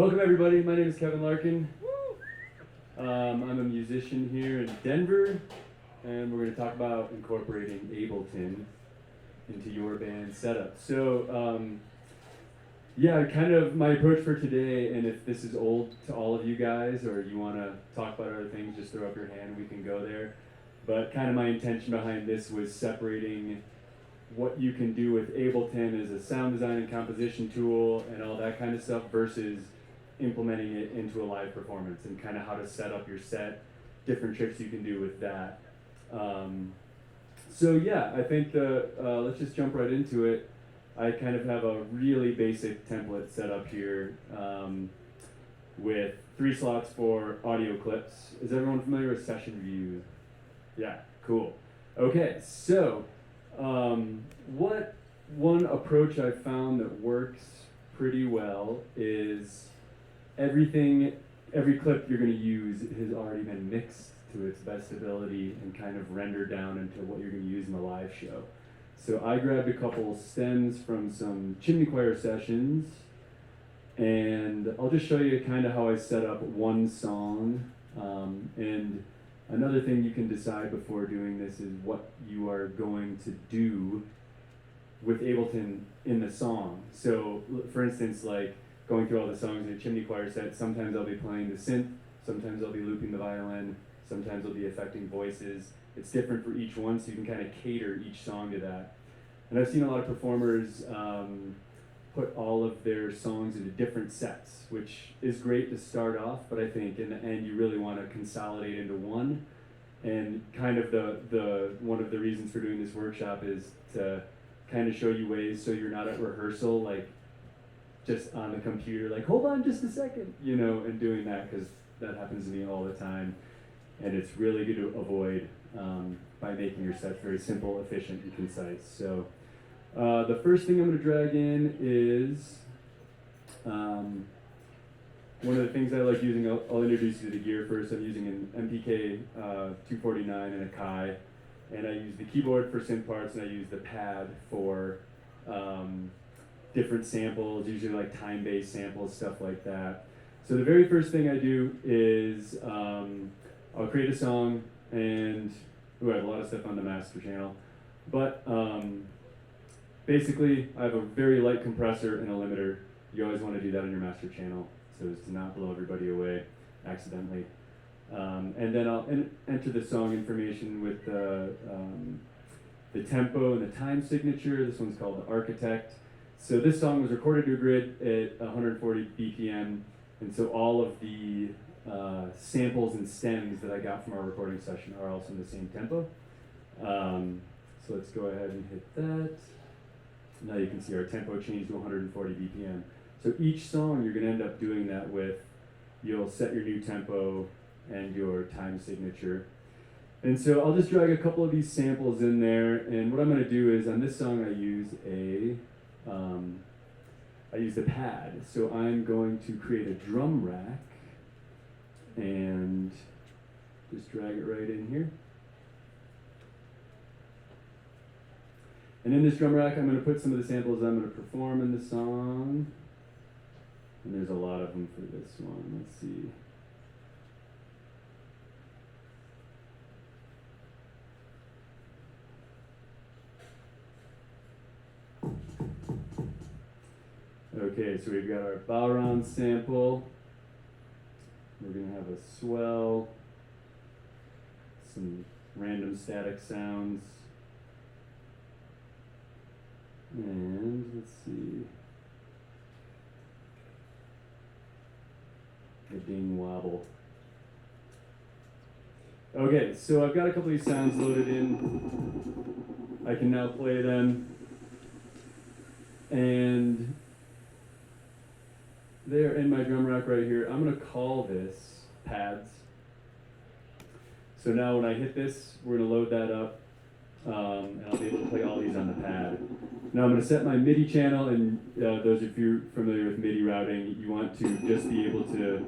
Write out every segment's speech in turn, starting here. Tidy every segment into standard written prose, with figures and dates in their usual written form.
Welcome everybody, my name is Kevin Larkin. I'm a musician here in Denver, and we're going to talk about incorporating Ableton into your band setup. So, yeah, kind of my approach for today, and if this is old to all of you guys, or you want to talk about other things, just throw up your hand, we can go there. But kind of my intention behind this was separating what you can do with Ableton as a sound design and composition tool and all that kind of stuff versus implementing it into a live performance, and kind of how to set up your set, different tricks you can do with that. So yeah, I think let's just jump right into it. I kind of have a really basic template set up here with 3 slots for audio clips. Is everyone familiar with Session View? Yeah, cool. Okay, so what one approach I've found that works pretty well is every clip you're going to use has already been mixed to its best ability and kind of rendered down into what you're going to use in the live show. So I grabbed a couple stems from some Chimney choir sessions, and I'll just show you kind of how I set up one song. And another thing you can decide before doing this is what you are going to do with Ableton in the song. So for instance, like going through all the songs in a Chimney choir set, sometimes I'll be playing the synth, sometimes I'll be looping the violin, sometimes I'll be affecting voices. It's different for each one, so you can kind of cater each song to that. And I've seen a lot of performers put all of their songs into different sets, which is great to start off, but I think in the end you really want to consolidate into one. And kind of the one of the reasons for doing this workshop is to kind of show you ways so you're not at rehearsal, like just on the computer, like, hold on just a second, you know, and doing that, because that happens to me all the time. And it's really good to avoid by making your sets very simple, efficient, and concise. So the first thing I'm going to drag in is one of the things I like using. I'll introduce you to the gear first. I'm using an MPK 249 and a Kai, and I use the keyboard for synth parts, and I use the pad for different samples, usually like time-based samples, stuff like that. So the very first thing I do is I'll create a song, and I have a lot of stuff on the master channel, but basically I have a very light compressor and a limiter. You always want to do that on your master channel so as to not blow everybody away accidentally. And then I'll enter the song information with the tempo and the time signature. This one's called The Architect. So this song was recorded to a grid at 140 BPM, and so all of the samples and stems that I got from our recording session are also in the same tempo. So let's go ahead and hit that. Now you can see our tempo changed to 140 BPM. So each song you're going to end up doing that with. You'll set your new tempo and your time signature. And so I'll just drag a couple of these samples in there, and what I'm going to do is on this song I use the pad. So I'm going to create a drum rack and just drag it right in here. And in this drum rack I'm going to put some of the samples I'm going to perform in the song. And there's a lot of them for this one. Let's see. Okay, so we've got our Bowron sample. We're going to have a swell, some random static sounds, and let's see, a ding wobble. Okay, so I've got a couple of these sounds loaded in. I can now play them, and they're in my drum rack right here. I'm going to call this pads. So now when I hit this, we're going to load that up, and I'll be able to play all these on the pad. Now I'm going to set my MIDI channel, and those of you familiar with MIDI routing, you want to just be able to,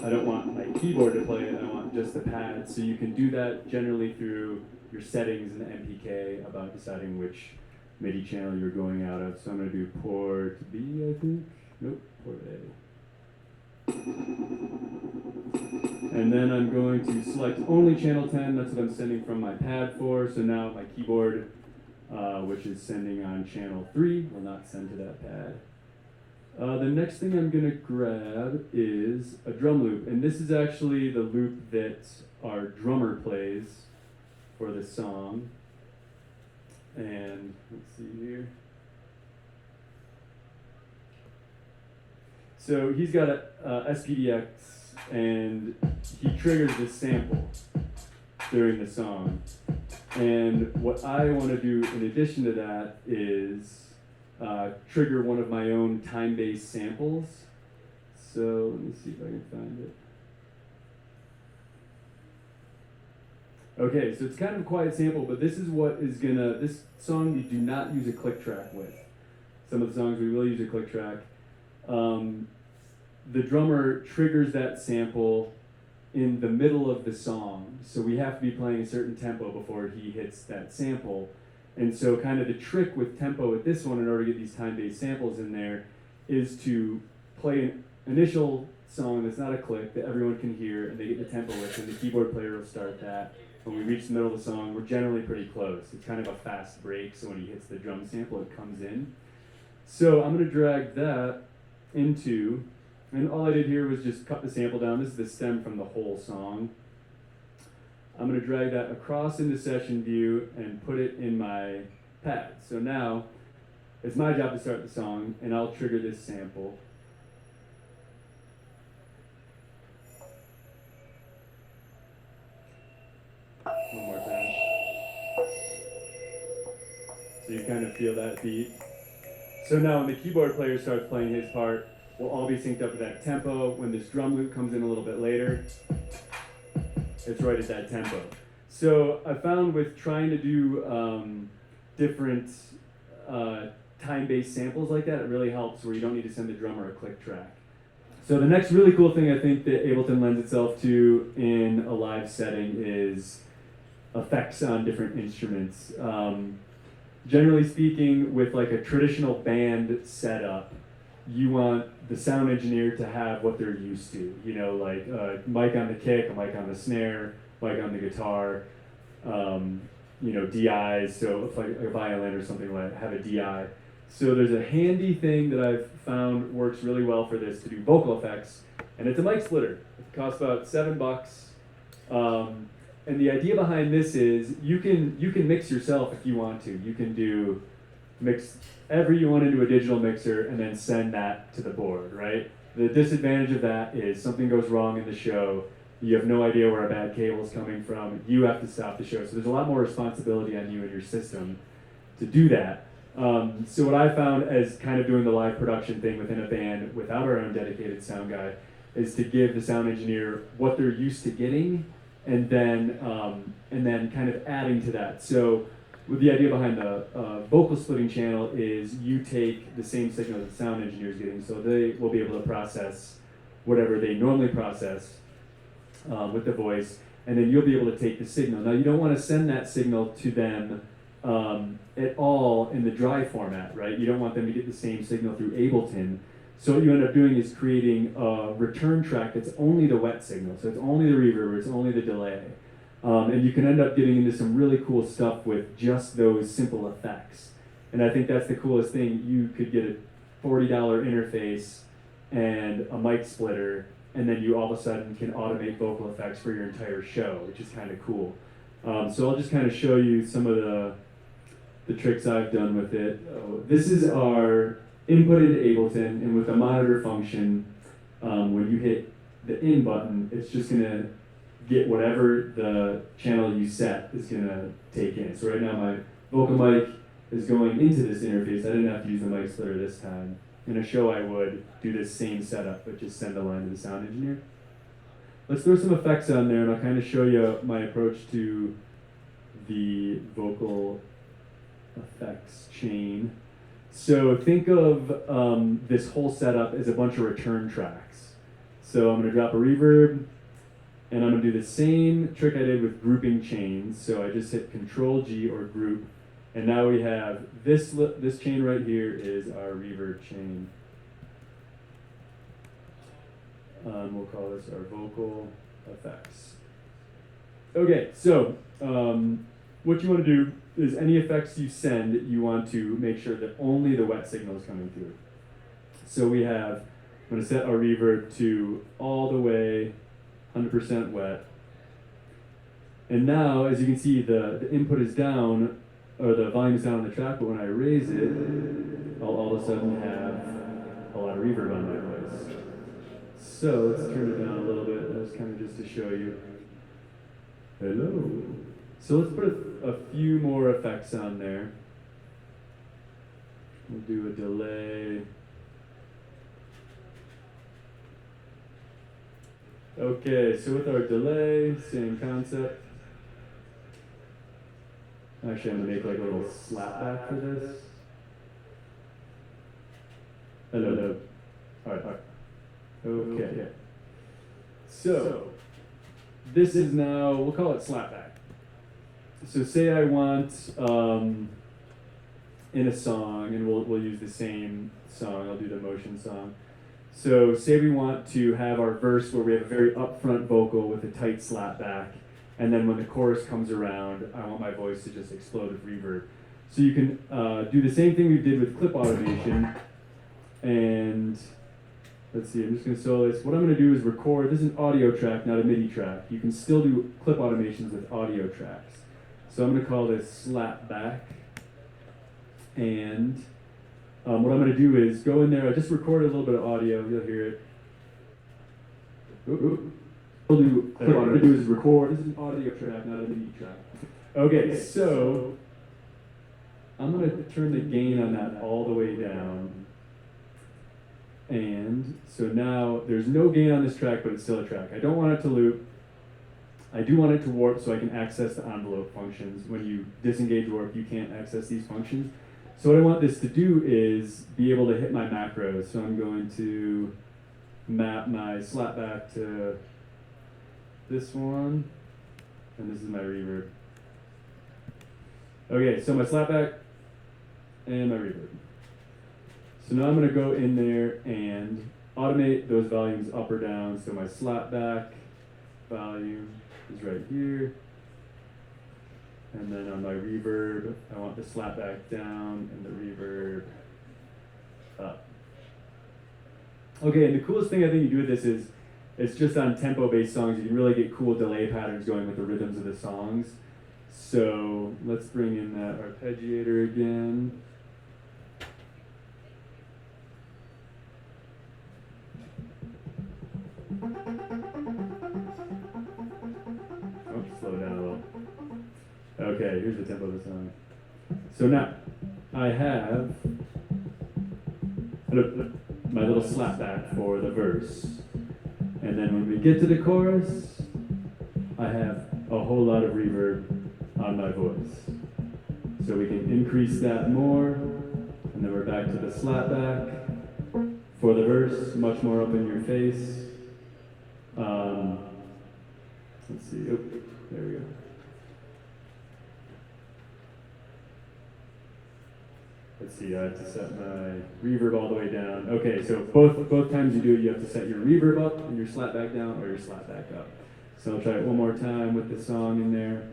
I don't want my keyboard to play it, I want just the pad. So you can do that generally through your settings in the MPK about deciding which MIDI channel you're going out of. So I'm going to do port B, I think. Nope, port A. And then I'm going to select only channel 10. That's what I'm sending from my pad for. So now my keyboard, which is sending on channel 3, will not send to that pad. The next thing I'm going to grab is a drum loop. And this is actually the loop that our drummer plays for the song. And let's see here. So he's got a SPDX, and he triggers this sample during the song. And what I want to do in addition to that is trigger one of my own time-based samples. So let me see if I can find it. Okay, so it's kind of a quiet sample, but this is what is gonna, this song we do not use a click track with. Some of the songs we will use a click track. The drummer triggers that sample in the middle of the song, so we have to be playing a certain tempo before he hits that sample. And so kind of the trick with tempo with this one, in order to get these time-based samples in there, is to play an initial song that's not a click that everyone can hear and they get the tempo with, and the keyboard player will start that. When we reach the middle of the song, we're generally pretty close. It's kind of a fast break, so when he hits the drum sample, it comes in. So I'm going to drag that into, and all I did here was just cut the sample down. This is the stem from the whole song. I'm going to drag that across into session view and put it in my pad. So now it's my job to start the song, and I'll trigger this sample. One more time. So you kind of feel that beat. So now when the keyboard player starts playing his part, we'll all be synced up to that tempo. When this drum loop comes in a little bit later, it's right at that tempo. So I found with trying to do different time-based samples like that, it really helps where you don't need to send the drummer a click track. So the next really cool thing I think that Ableton lends itself to in a live setting is effects on different instruments. Generally speaking, with like a traditional band setup, you want the sound engineer to have what they're used to. You know, like a mic on the kick, a mic on the snare, mic on the guitar, you know, DIs, so if like a violin or something like have a DI. So there's a handy thing that I've found works really well for this to do vocal effects, and it's a mic splitter. It costs about $7. And the idea behind this is you can mix yourself if you want to. You can mix ever you want into a digital mixer and then send that to the board, right? The disadvantage of that is something goes wrong in the show. You have no idea where a bad cable is coming from. You have to stop the show. So there's a lot more responsibility on you and your system to do that. So what I found as kind of doing the live production thing within a band without our own dedicated sound guy is to give the sound engineer what they're used to getting, and then kind of adding to that. So with the idea behind the vocal splitting channel is you take the same signal that the sound engineer is getting, so they will be able to process whatever they normally process with the voice, and then you'll be able to take the signal. Now you don't want to send that signal to them at all in the dry format, right? You don't want them to get the same signal through Ableton. So what you end up doing is creating a return track that's only the wet signal. So it's only the reverb, it's only the delay. And you can end up getting into some really cool stuff with just those simple effects. And I think that's the coolest thing. You could get a $40 interface and a mic splitter, and then you all of a sudden can automate vocal effects for your entire show, which is kind of cool. So I'll just kind of show you some of the tricks I've done with it. This is our input into Ableton, and with the monitor function, when you hit the in button, it's just going to get whatever the channel you set is going to take in. So right now my vocal mic is going into this interface. I didn't have to use the mic splitter this time. In a show I would do this same setup, but just send a line to the sound engineer. Let's throw some effects on there, and I'll kind of show you my approach to the vocal effects chain. So think of this whole setup as a bunch of return tracks. So I'm going to drop a reverb, and I'm going to do the same trick I did with grouping chains. So I just hit Control-G or group, and now we have this chain right here is our reverb chain. We'll call this our vocal effects. Okay, so what you want to do is any effects you send, you want to make sure that only the wet signal is coming through. So we have, I'm going to set our reverb to all the way 100% wet. And now, as you can see, the input is down, or the volume is down on the track, but when I raise it, I'll all of a sudden have a lot of reverb on my voice. So let's turn it down a little bit. That was kind of just to show you. Hello. So let's put a few more effects on there. We'll do a delay. Okay, so with our delay, same concept. Actually, I'm going to make like a little slapback for this. Hello. All right. Okay. So, this is now, we'll call it slapback. So say I want, in a song, and we'll use the same song, I'll do the motion song. So say we want to have our verse where we have a very upfront vocal with a tight slap back, and then when the chorus comes around, I want my voice to just explode with reverb. So you can do the same thing we did with clip automation, and let's see, I'm just going to solo this. What I'm going to do is record, this is an audio track, not a MIDI track. You can still do clip automations with audio tracks. So I'm going to call this slap back, and what I'm going to do is go in there, I just recorded a little bit of audio, you'll hear it. What I'm going to do is record, this is an audio track, not a MIDI track. Okay, so I'm going to turn the gain on that all the way down. And so now there's no gain on this track, but it's still a track. I don't want it to loop. I do want it to warp so I can access the envelope functions. When you disengage warp, you can't access these functions. So what I want this to do is be able to hit my macros. So I'm going to map my slapback to this one, and this is my reverb. Okay, so my slapback and my reverb. So now I'm going to go in there and automate those volumes up or down. So my slapback volume is right here. And then on my reverb, I want the slapback down and the reverb up. Okay, and the coolest thing I think you do with this is it's just on tempo-based songs. You can really get cool delay patterns going with the rhythms of the songs. So let's bring in that arpeggiator again. Oh, slow down a little. Okay, here's the tempo of the song. So now I have my little slapback for the verse. And then when we get to the chorus, I have a whole lot of reverb on my voice. So we can increase that more, and then we're back to the slapback for the verse, much more up in your face. Let's see, oh, there we go. Let's see, I have to set my reverb all the way down. Okay, so both times you do it, you have to set your reverb up and your slapback down, or your slapback up. So I'll try it one more time with the song in there.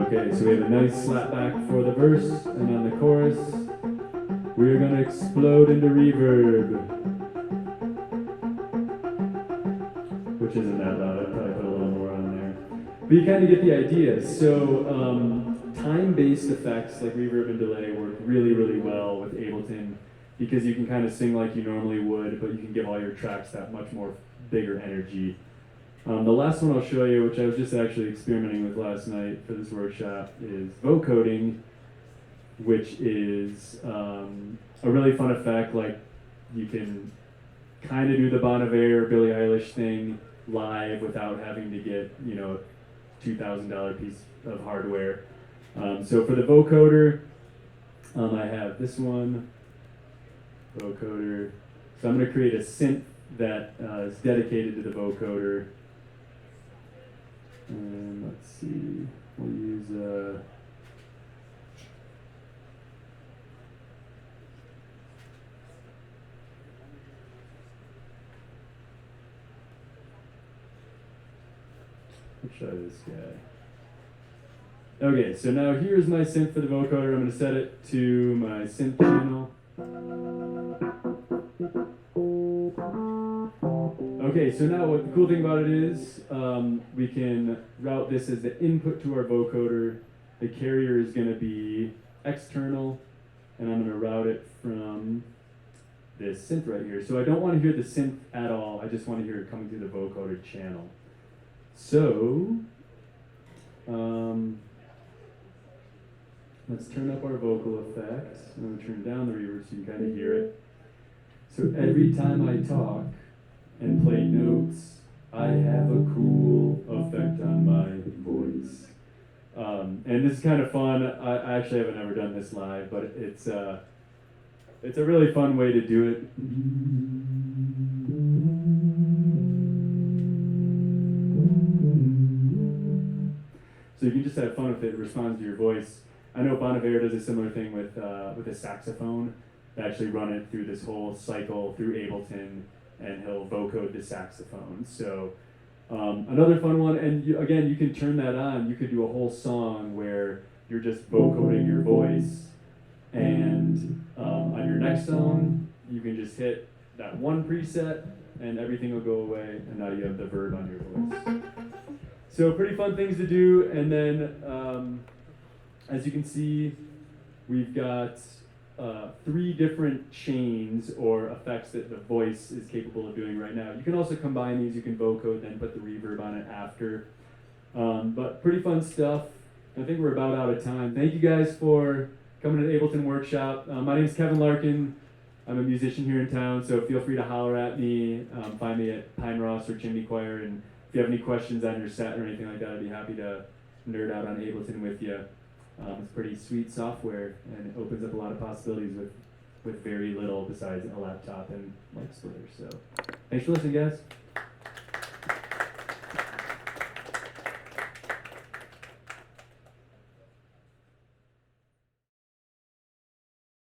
Okay, so we have a nice slapback for the verse, and on the chorus, we're going to explode into reverb. Which isn't that loud, I'd probably put a little more on there. But you kind of get the idea. So time-based effects like reverb and delay work really, really well with Ableton because you can kind of sing like you normally would, but you can give all your tracks that much more bigger energy. The last one I'll show you, which I was just actually experimenting with last night for this workshop, is vocoding, which is a really fun effect. Like you can kind of do the Bon Iver or Billie Eilish thing live without having to get, $2,000 piece of hardware. So for the vocoder, I have this one, vocoder. So I'm going to create a synth that is dedicated to the vocoder. And let's see, we'll use Let's try this guy. Okay, so now here's my synth for the vocoder. I'm going to set it to my synth channel. Okay, so now what the cool thing about it is, we can route this as the input to our vocoder. The carrier is going to be external, and I'm going to route it from this synth right here. So I don't want to hear the synth at all. I just want to hear it coming through the vocoder channel. So, let's turn up our vocal effects. I'm going to turn down the reverb so you can kind of hear it. So every time I talk and play notes, I have a cool effect on my voice. And this is kind of fun. I actually haven't ever done this live, but it's a really fun way to do it. So you can just have fun if it responds to your voice. I know Bonnevier does a similar thing with a saxophone. They actually run it through this whole cycle through Ableton, and he'll vocode the saxophone. So another fun one, and again, you can turn that on. You could do a whole song where you're just vocoding your voice, and on your next song, you can just hit that one preset, and everything will go away, and now you have the verb on your voice. So pretty fun things to do, and then as you can see, we've got 3 different chains or effects that the voice is capable of doing right now. You can also combine these. You can vocode, then put the reverb on it after. But pretty fun stuff. I think we're about out of time. Thank you guys for coming to the Ableton workshop. My name is Kevin Larkin. I'm a musician here in town, so feel free to holler at me. Find me at Pineross or Chimney Choir, and if you have any questions on your set or anything like that, I'd be happy to nerd out on Ableton with you. It's pretty sweet software, and it opens up a lot of possibilities with very little besides a laptop and mic splitter. So thanks for listening, guys.